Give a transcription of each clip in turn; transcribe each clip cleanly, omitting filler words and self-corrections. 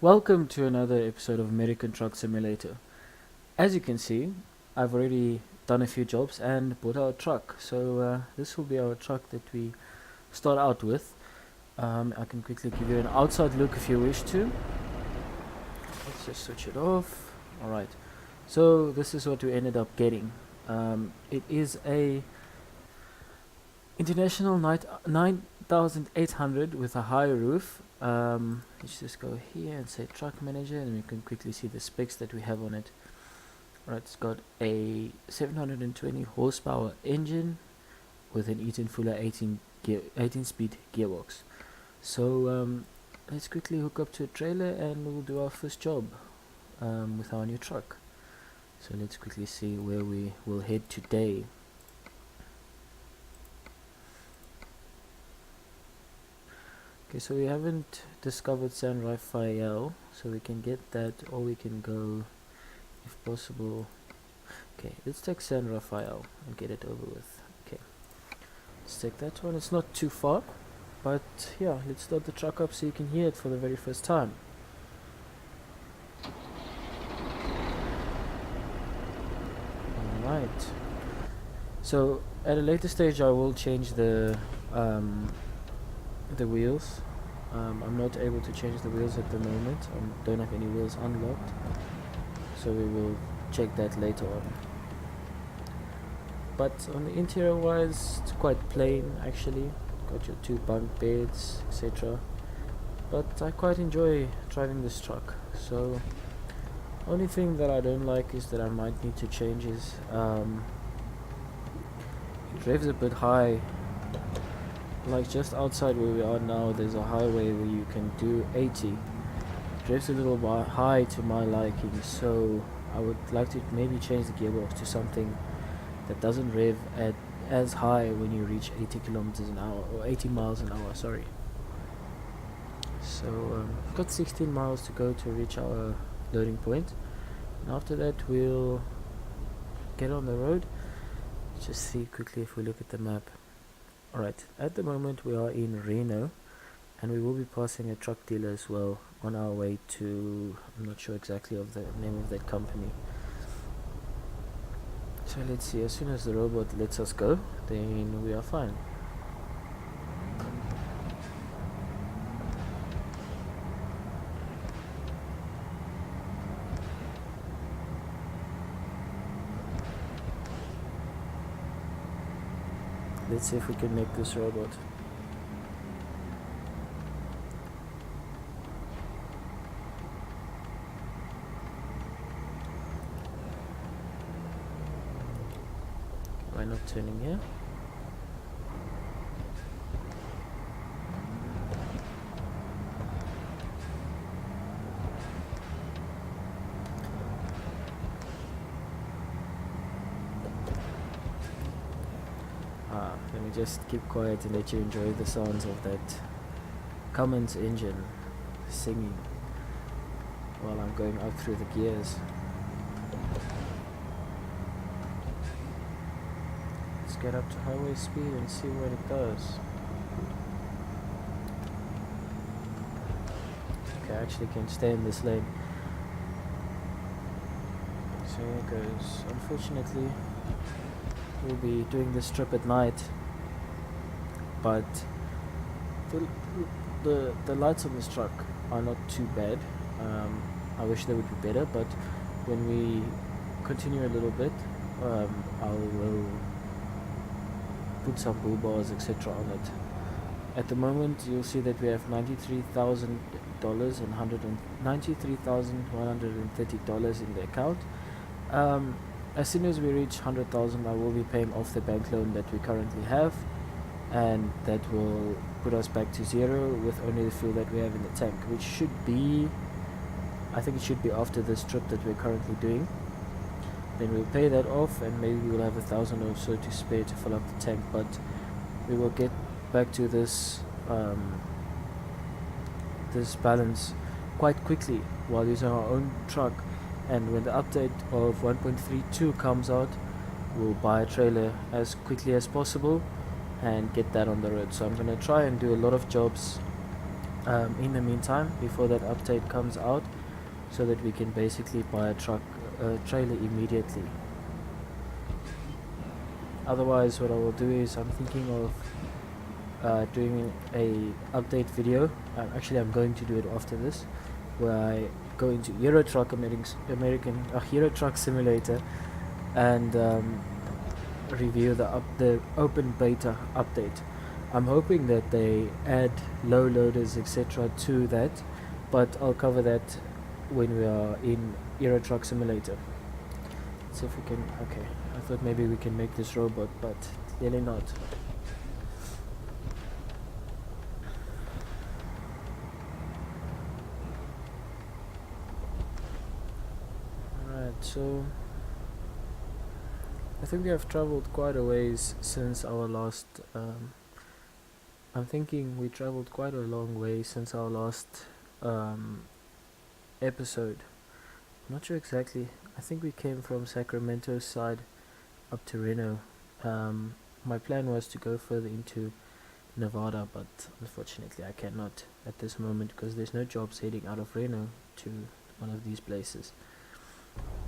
Welcome to another episode of American Truck Simulator. As you can see, I've already done a few jobs and bought our truck. So this will be our truck that we start out with. I can quickly give you an outside look if you wish to. Let's just switch it off. Alright, so this is what we ended up getting. It is a International 9800 with a high roof. Let's just go here and say truck manager, and we can quickly see the specs that we have on it. Right, it's got a 720 horsepower engine with an Eaton Fuller 18 speed gearbox. So let's quickly hook up to a trailer and we'll do our first job with our new truck. So let's quickly see where we will head today. Okay, so we haven't discovered San Rafael, so we can get that, or we can go, if possible. Okay, let's take San Rafael and get it over with. Okay, let's take that one. It's not too far, but yeah, let's start the truck up so you can hear it for the very first time. Alright, so at a later stage I will change the wheels. I'm not able to change the wheels at the moment. I don't have any wheels unlocked, so we will check that later on. But on the interior wise, it's quite plain actually. Got your 2 bunk beds, etc. But I quite enjoy driving this truck. So only thing that I don't like is that I might need to change is it revs a bit high. Like just outside where we are now, there's a highway where you can do 80. It revs a little bit high to my liking, so I would like to maybe change the gearbox to something that doesn't rev at as high when you reach 80 kilometers an hour, or 80 miles an hour, sorry. So we've got 16 miles to go to reach our loading point, and after that we'll get on the road. Let's just see quickly if we look at the map. Alright, at the moment we are in Reno, and we will be passing a truck dealer as well on our way to, I'm not sure exactly of the name of that company. So let's see, as soon as the robot lets us go, then we are fine. Let's see if we can make this robot. Am I not turning here? Let me just keep quiet and let you enjoy the sounds of that Cummins engine singing while I'm going up through the gears. Let's get up to highway speed and see what it does. Okay, I actually can stay in this lane. So here it goes. Unfortunately, we'll be doing this trip at night, but the lights on this truck are not too bad. I wish they would be better, but when we continue a little bit, I will put some bull bars, etc. on it. At the moment, you'll see that we have $93,000 and $93,130 in the account. As soon as we reach 100,000, I will be paying off the bank loan that we currently have, and that will put us back to zero with only the fuel that we have in the tank, which should be, I think it should be after this trip that we're currently doing. Then we'll pay that off, and maybe we'll have 1,000 or so to spare to fill up the tank, but we will get back to this this balance quite quickly while using our own truck. And when the update of 1.32 comes out, we'll buy a trailer as quickly as possible and get that on the road. So I'm going to try and do a lot of jobs in the meantime, before that update comes out, so that we can basically buy a trailer immediately. Otherwise, what I will do is I'm thinking of doing a update video. Actually, I'm going to do it after this, where I go into Euro Truck Euro Truck Simulator and review the open beta update. I'm hoping that they add low loaders etc. to that, but I'll cover that when we are in Euro Truck Simulator. Let's see if we can. Okay, I thought maybe we can make this robot, but clearly not. Alright, so I think we have traveled quite a ways since our last I'm thinking we traveled quite a long way since our last episode. I'm not sure exactly. I think we came from Sacramento's side up to Reno. My plan was to go further into Nevada, but unfortunately I cannot at this moment because there's no jobs heading out of Reno to one of these places.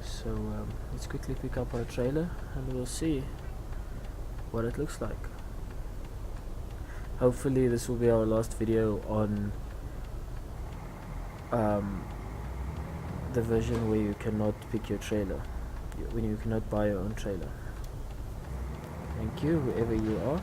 So let's quickly pick up our trailer and we'll see what it looks like. Hopefully this will be our last video on the version where you cannot pick your trailer, when you cannot buy your own trailer. Thank you, whoever you are.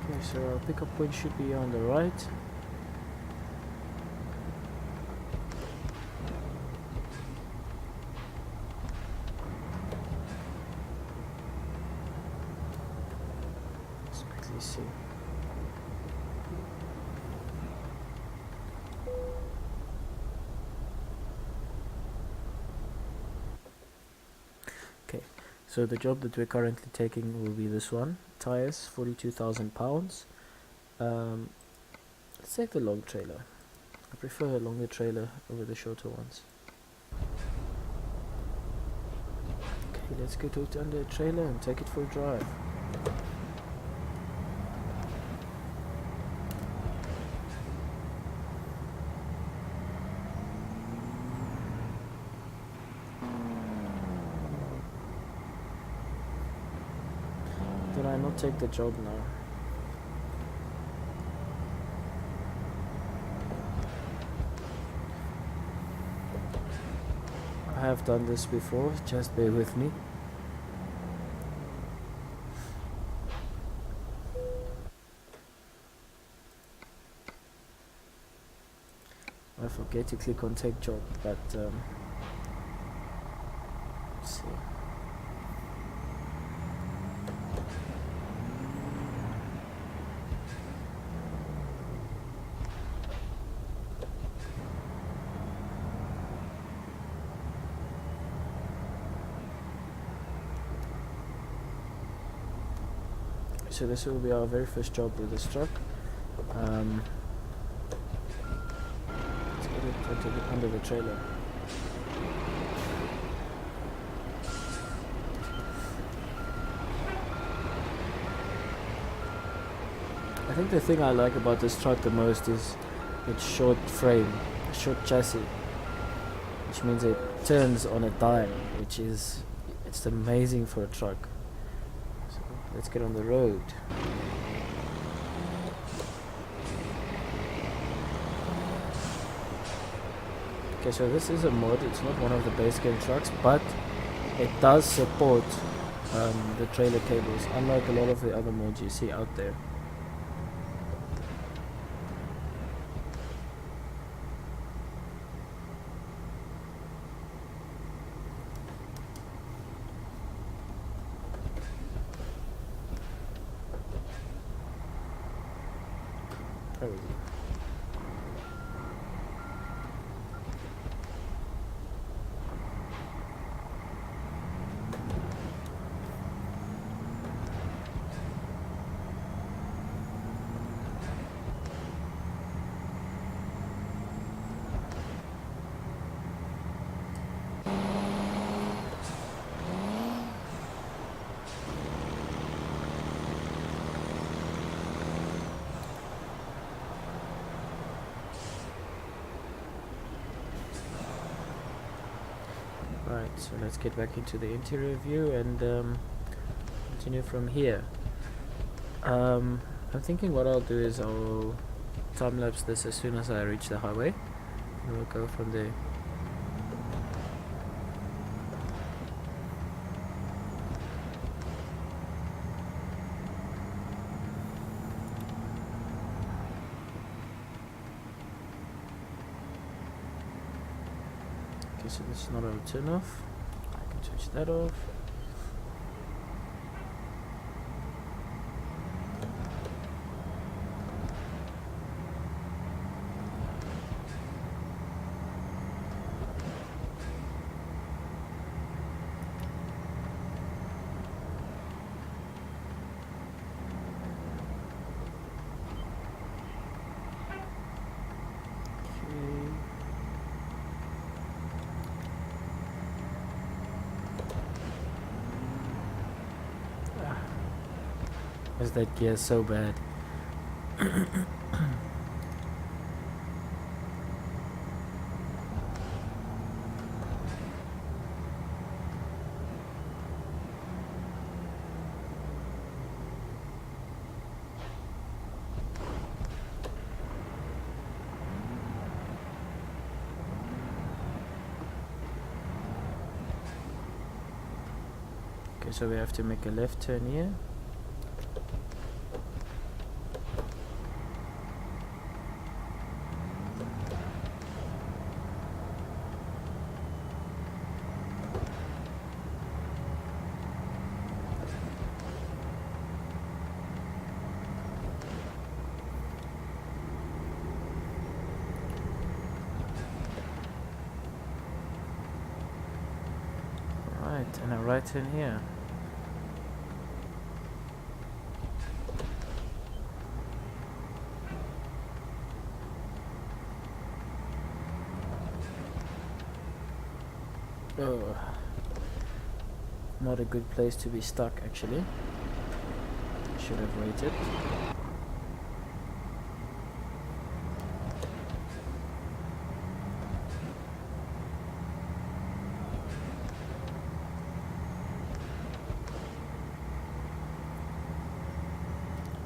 Okay, so our pickup point should be on the right. Let's quickly see. Okay, so the job that we're currently taking will be this one. Tires, 42,000 pounds. Let's take the long trailer. I prefer a longer trailer over the shorter ones. Okay, let's get it under a trailer and take it for a drive. Did I not take the job now? I have done this before, just bear with me. I forget to click on take job, but let's see. So this will be our very first job with this truck. Let's get it under the trailer. I think the thing I like about this truck the most is its short frame, short chassis, which means it turns on a dime, it's amazing for a truck. So let's get on the road. Okay, so this is a mod, it's not one of the base game trucks, but it does support the trailer cables, unlike a lot of the other mods you see out there. There we go. Alright, so let's get back into the interior view and continue from here. I'm thinking what I'll do is I'll time-lapse this as soon as I reach the highway, and we'll go from there. Okay, so this is not a turn off. I can switch that off. Is that gear so bad? Okay, so we have to make a left turn here. And a right turn here. Oh, not a good place to be stuck actually. Should have waited.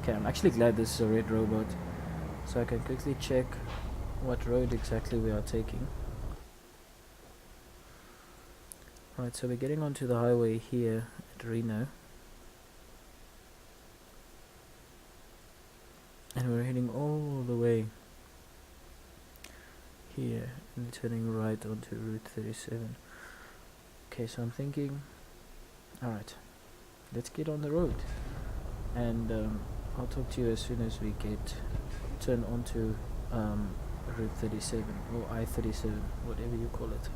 Okay, I'm actually glad this is a red robot, so I can quickly check what road exactly we are taking. Right, so we're getting onto the highway here at Reno, and we're heading all the way here and turning right onto Route 37. Okay, so I'm thinking, alright, let's get on the road, and I'll talk to you as soon as we turn onto Route 37 or I-37, whatever you call it.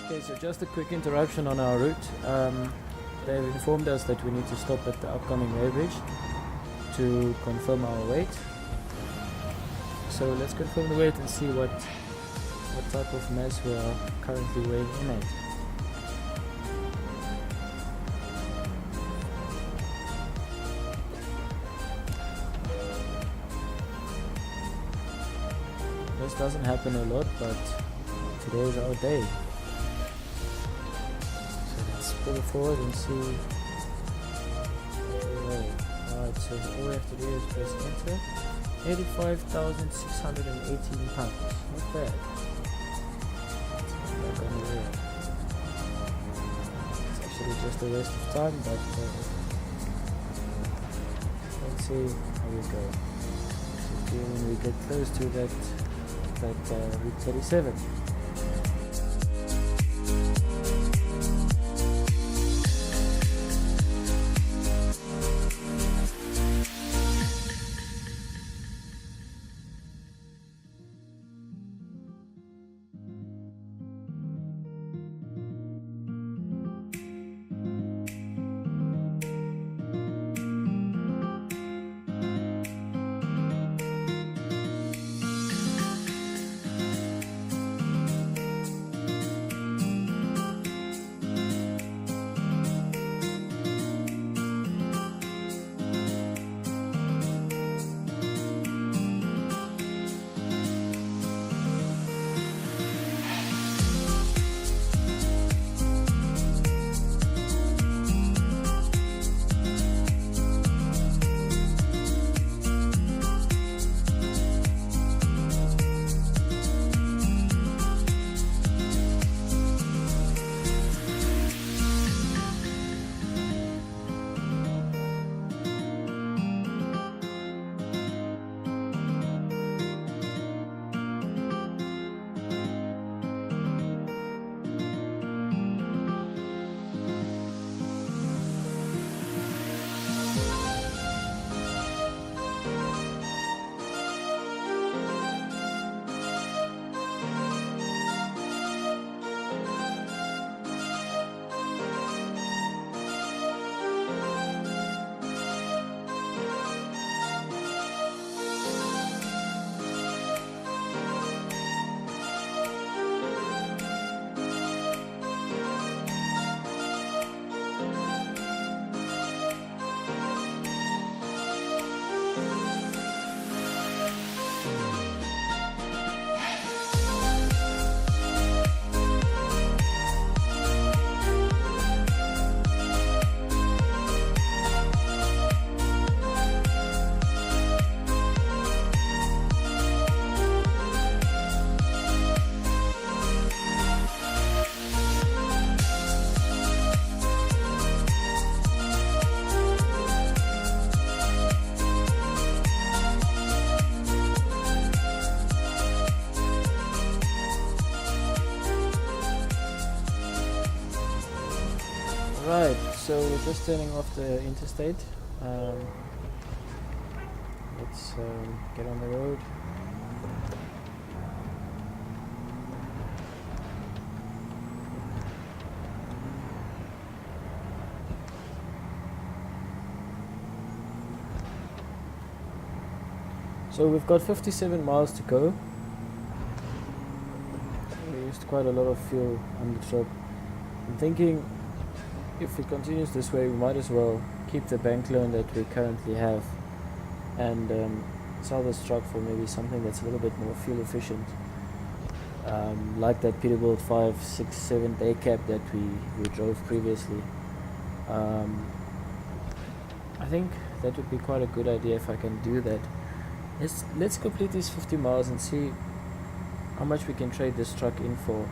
Okay, so just a quick interruption on our route. They've informed us that we need to stop at the upcoming weighbridge to confirm our weight. So let's confirm the weight and see what type of mass we are currently weighing in at. This doesn't happen a lot, but today is our day. Pull it forward and see. Alright, so all we have to do is press enter. 85,618 pounds. Not bad. actually just a waste of time, but let's see how we go. See when we get close to that Route 37. Right, so we're just turning off the interstate. Let's get on the road. So we've got 57 miles to go. We used quite a lot of fuel on the trip. I'm thinking if it continues this way, we might as well keep the bank loan that we currently have and sell this truck for maybe something that's a little bit more fuel efficient, like that Peterbilt 5, 6, 7 day cab that we drove previously. I think that would be quite a good idea if I can do that. Let's complete these 50 miles and see how much we can trade this truck in for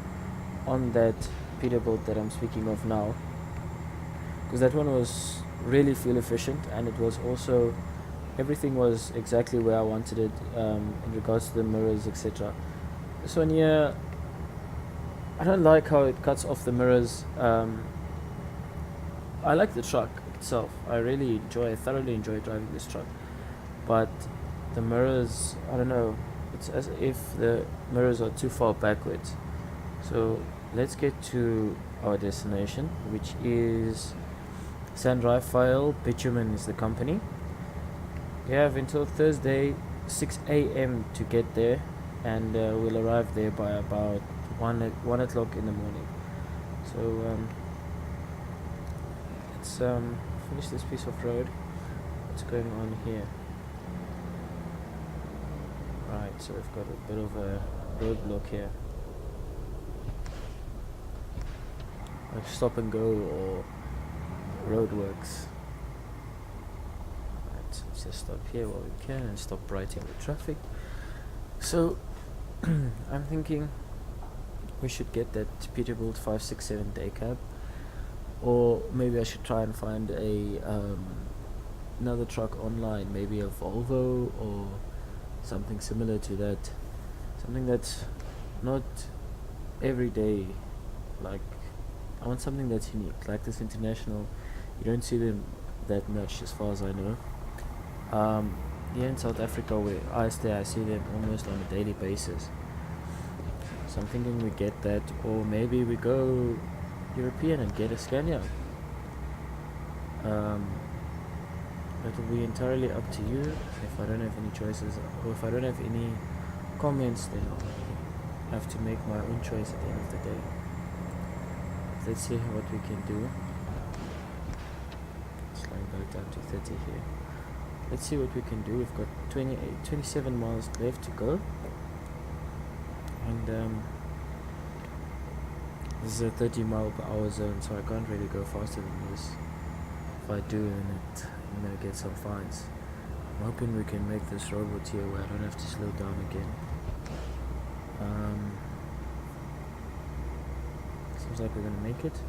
on that Peterbilt that I'm speaking of now, because that one was really fuel efficient and it was also, everything was exactly where I wanted it in regards to the mirrors, etc. This one here, I don't like how it cuts off the mirrors. I like the truck itself. I thoroughly enjoy driving this truck, but the mirrors, I don't know, it's as if the mirrors are too far backwards. So let's get to our destination, which is San Rafael Bitumen is the company. We have until Thursday 6 a.m. to get there, and we'll arrive there by about 1 o'clock in the morning. So let's finish this piece of road. What's going on here? Right, so we've got a bit of a roadblock here, like stop and go or roadworks. Right, so let's just stop here while we can and stop brightening the traffic. So I'm thinking we should get that Peterbilt 567 day cab, or maybe I should try and find a another truck online, maybe a Volvo or something similar to that, something that's not everyday. Like, I want something that's unique, like this International. You don't see them that much as far as I know. Here in South Africa where I stay, I see them almost on a daily basis. So I'm thinking we get that, or maybe we go European and get a Scania. It will be entirely up to you. If I don't have any choices, or if I don't have any comments, then I'll have to make my own choice at the end of the day. Let's see what we can do. Slowing back down to 30 here. Let's see what we can do. We've got 27 miles left to go. And this is a 30 mile per hour zone, so I can't really go faster than this. If I do, then I'm gonna get some fines. I'm hoping we can make this robot here where I don't have to slow down again. Seems like we're gonna make it.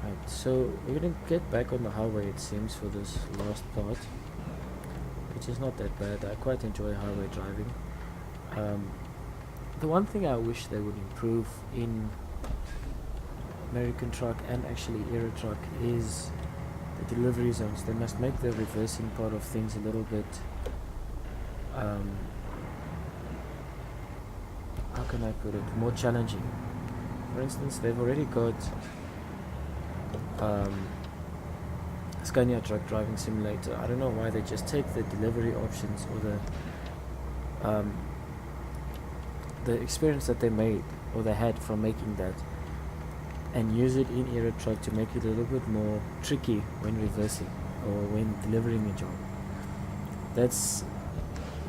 Right, so we're gonna get back on the highway, it seems, for this last part, which is not that bad. I quite enjoy highway driving. The one thing I wish they would improve in American truck and actually Euro truck is the delivery zones. They must make the reversing part of things a little bit how can I put it, more challenging. For instance, they've already got Scania truck driving simulator. I don't know why they just take the delivery options or the experience that they made or they had from making that and use it in Euro truck to make it a little bit more tricky when reversing or when delivering a job. That's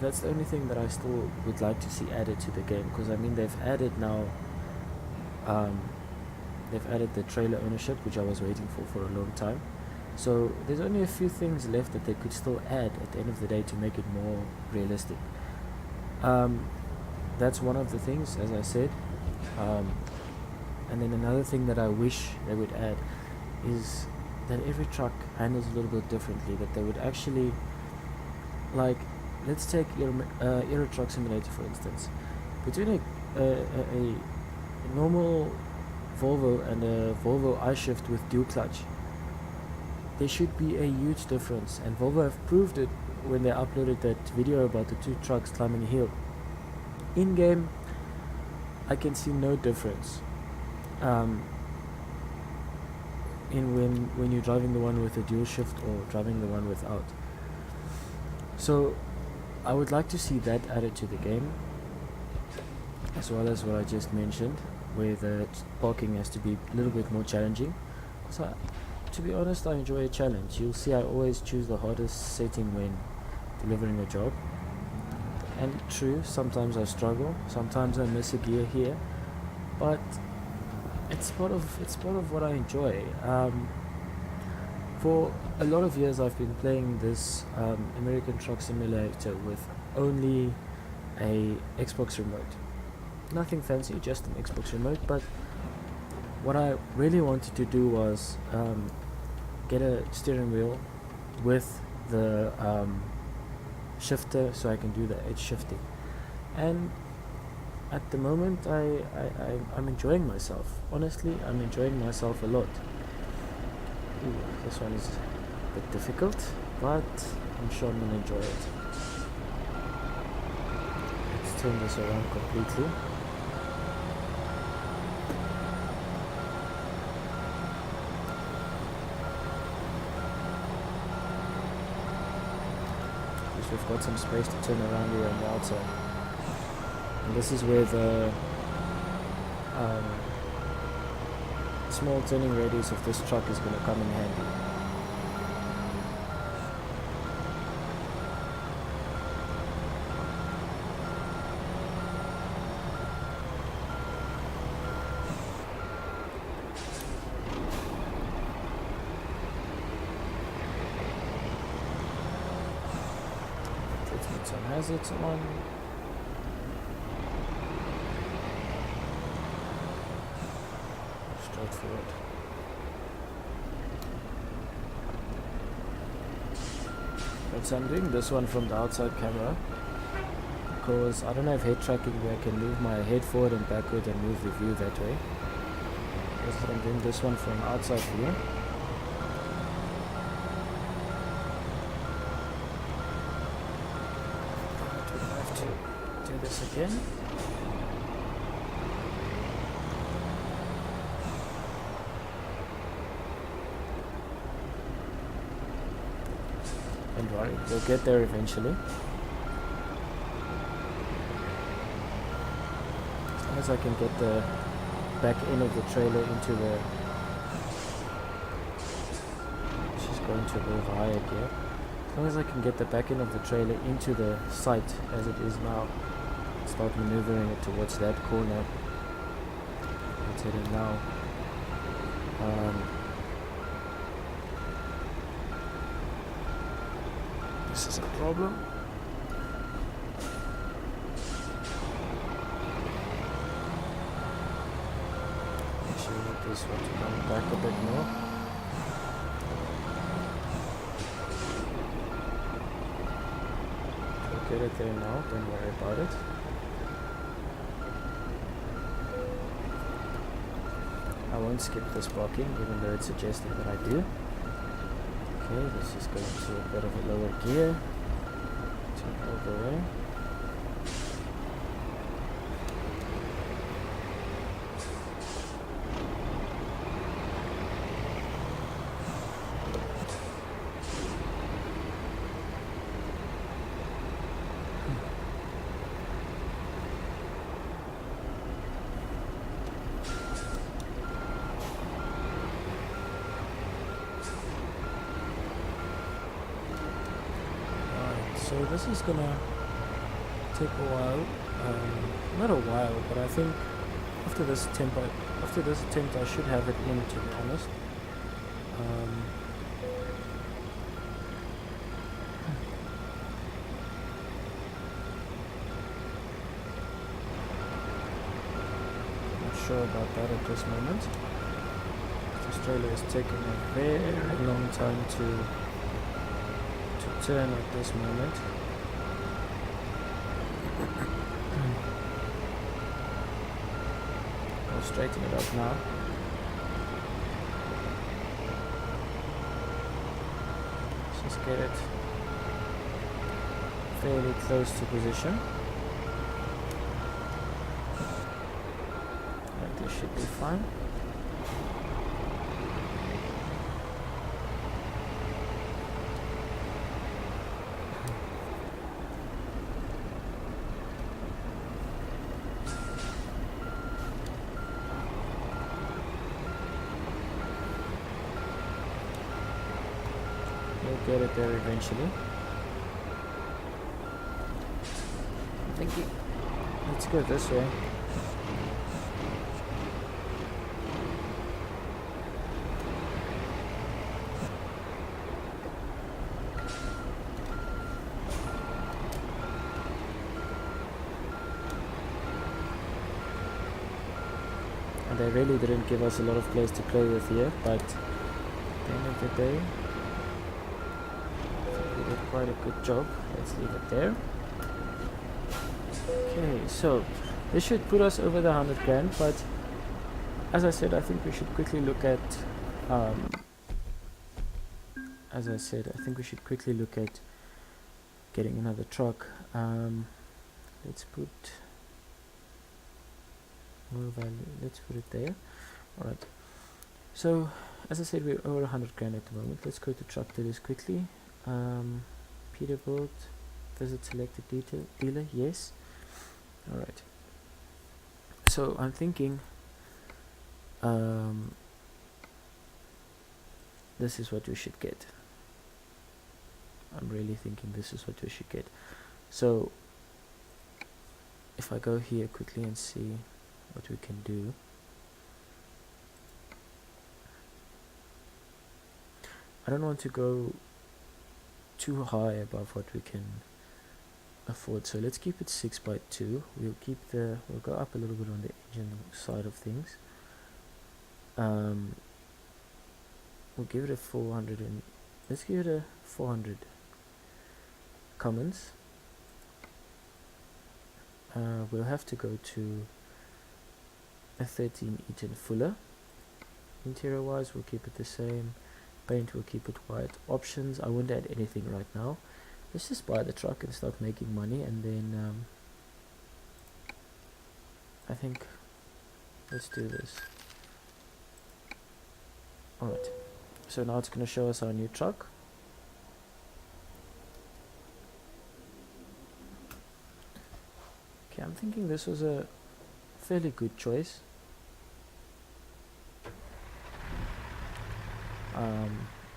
the only thing that I still would like to see added to the game, because I mean they've added now they've added the trailer ownership, which I was waiting for a long time. So there's only a few things left that they could still add at the end of the day to make it more realistic. That's one of the things, as I said. And then another thing that I wish they would add is that every truck handles a little bit differently. That they would actually, like, let's take Euro Truck Simulator for instance. Between a normal Volvo and a Volvo I-Shift with dual clutch, there should be a huge difference, and Volvo have proved it when they uploaded that video about the two trucks climbing a hill. In game, I can see no difference in when you're driving the one with a dual shift or driving the one without. So I would like to see that added to the game, as well as what I just mentioned, where the parking has to be a little bit more challenging. So to be honest, I enjoy a challenge. You'll see I always choose the hardest setting when delivering a job. And true, sometimes I struggle, sometimes I miss a gear here, but it's part of what I enjoy. For a lot of years I've been playing this American Truck Simulator with only a Xbox remote. Nothing fancy, just an Xbox remote, but what I really wanted to do was get a steering wheel with the shifter so I can do the edge shifting. And at the moment I'm enjoying myself. Honestly, I'm enjoying myself a lot. Ooh, this one is a bit difficult, but I'm sure I'm gonna enjoy it. Let's turn this around completely. We've got some space to turn around here on the outside, and this is where the small turning radius of this truck is going to come in handy. Some hazards on. Straightforward. Right, so I'm doing this one from the outside camera because I don't have head tracking where I can move my head forward and backward and move the view that way. So I'm doing this one from outside view. Do I have to do this again? Don't worry, we'll get there eventually. As long as I can get the back end of the trailer into the... She's going to move higher here. As long as I can get the back end of the trailer into the site as it is now, start maneuvering it towards that corner. It's heading now. This is a problem. Actually, I need this one to come back a bit more. We'll get it there now, don't worry about it. I won't skip this parking, even though it's suggested that I do. Okay, this is going to a bit of a lower gear. Turn all the way. So this is gonna take a while, not a while, but I think after this attempt I should have it in, to be honest. Not sure about that at this moment. This trailer is taking a very long time to turn at this moment. I'll straighten it up now. Let's just get it fairly close to position. Right, this should be fine. Get it there eventually. Thank you. Let's go this way. And they really didn't give us a lot of place to play with here, but at the end of the day, did quite a good job. Let's leave it there. Okay, so this should put us over the 100 grand, but as I said, I think we should quickly look at getting another truck. Let's put more value, let's put it there. Alright, so as I said, we're over 100 grand at the moment. Let's go to truck dealers quickly. Peterbilt, visit selected dealer, yes. Alright, so I'm thinking this is what we should get. I'm really thinking this is what we should get. So if I go here quickly and see what we can do, I don't want to go too high above what we can afford, so let's keep it 6x2. We'll go up a little bit on the engine side of things. We'll give it a 400, and let's give it a 400. comments. We'll have to go to a 13 Eaton Fuller. Interior wise, we'll keep it the same. Paint, we'll keep it white. Options, I won't add anything right now. Let's just buy the truck and start making money, and then I think let's do this. Alright, so now it's going to show us our new truck. Okay, I'm thinking this was a fairly good choice.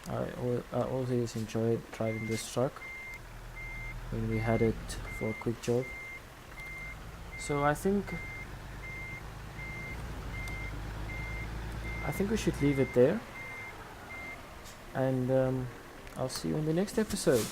I always enjoyed driving this truck when we had it for a quick job. So I think we should leave it there, and I'll see you in the next episode.